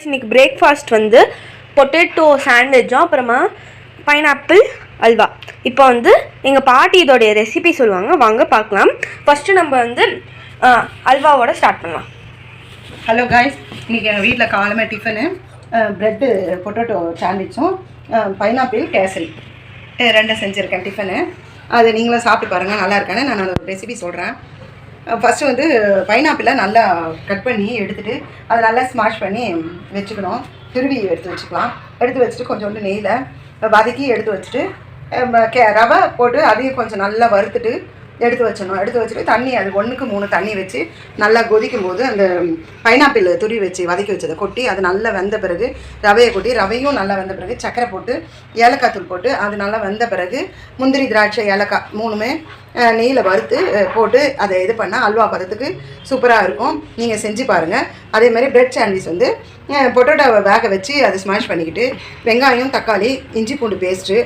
இன்னைக்கு பிரேக்ஃபாஸ்ட் வந்து பொட்டேட்டோ சாண்ட்விச்சும் அப்புறமா பைனாப்பிள் அல்வா. இப்போ வந்து எங்கள் பாட்டி இதோடைய ரெசிபி சொல்லுவாங்க, வாங்க பார்க்கலாம். ஃபஸ்ட்டு நம்ம வந்து அல்வாவோட ஸ்டார்ட் பண்ணலாம். ஹலோ காய்ஸ், இன்றைக்கி எங்கள் வீட்டில் காலமே டிஃபனு ப்ரெட்டு பொட்டேட்டோ சாண்ட்விச்சும் பைனாப்பிள் கேசரி ரெண்டும் செஞ்சுருக்கேன் டிஃபனு. அது நீங்களும் சாப்பிட்டு பாருங்கள், நல்லா இருக்கானே. நான் அந்த ரெசிபி சொல்கிறேன். ஃபஸ்ட்டு வந்து பைனாப்பிளை நல்லா கட் பண்ணி எடுத்துகிட்டு அதை நல்லா ஸ்மாஷ் பண்ணி வச்சுக்கணும். துருவி எடுத்து வச்சுக்கலாம். எடுத்து வச்சுட்டு கொஞ்சோண்டு நெய்யில் வதக்கி எடுத்து வச்சுட்டு ரவை போட்டு அதையும் கொஞ்சம் நல்லா வறுத்துட்டு எடுத்து வச்சிடணும். எடுத்து வச்சுட்டு தண்ணி அது 1க்கு 3 தண்ணி வச்சு நல்லா கொதிக்கும் போது அந்த பைனாப்பிள் துருவி வச்சு வதக்கி வச்சதை கொட்டி அது நல்லா வெந்த பிறகு ரவையை கொட்டி ரவையும் நல்லா வெந்த பிறகு சர்க்கரை போட்டு ஏலக்காய் தூள் போட்டு அது நல்லா வெந்த பிறகு முந்திரி திராட்சை ஏலக்காய் 3மே நெய்யில் வறுத்து போட்டு அதை இது பண்ணால் அல்வா பதத்துக்கு சூப்பராக இருக்கும். நீங்கள் செஞ்சு பாருங்கள். அதேமாதிரி பிரெட் சாண்ட்விச் வந்து பொட்டேட்டோவை வேக வச்சு அதை ஸ்மாஷ் பண்ணிக்கிட்டு வெங்காயம் தக்காளி இஞ்சி பூண்டு பேஸ்ட்டு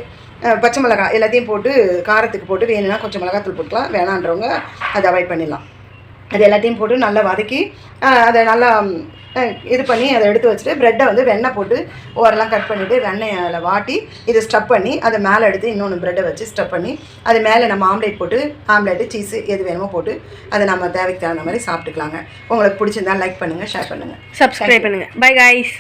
பச்சை மிளகாய் எல்லாத்தையும் போட்டு காரத்துக்கு போட்டு வேணும்னா கொஞ்சம் மிளகாத்தூள் போட்டுக்கலாம், வேணான்றவங்க அதை அவாய்ட் பண்ணிடலாம். அது எல்லாத்தையும் போட்டு நல்லா வதக்கி அதை நல்லா இது பண்ணி அதை எடுத்து வச்சுட்டு ப்ரெட்டை வந்து வெண்ணெய் போட்டு ஓரெல்லாம் கட் பண்ணிவிட்டு வெண்ணெயில் வாட்டி இதை ஸ்டப் பண்ணி அதை மேலே எடுத்து இன்னொன்று ப்ரெட்டை வச்சு ஸ்டப் பண்ணி அது மேலே நம்ம ஆம்லேட் போட்டு ஆம்லேட்டு சீஸு எது வேணுமோ போட்டு அதை நம்ம தேவைக்கு தகுந்த மாதிரி சாப்பிட்டுக்கலாங்க. உங்களுக்கு பிடிச்சிருந்தா லைக் பண்ணுங்கள், ஷேர் பண்ணுங்கள், சப்ஸ்கிரைப் பண்ணுங்கள். Bye guys.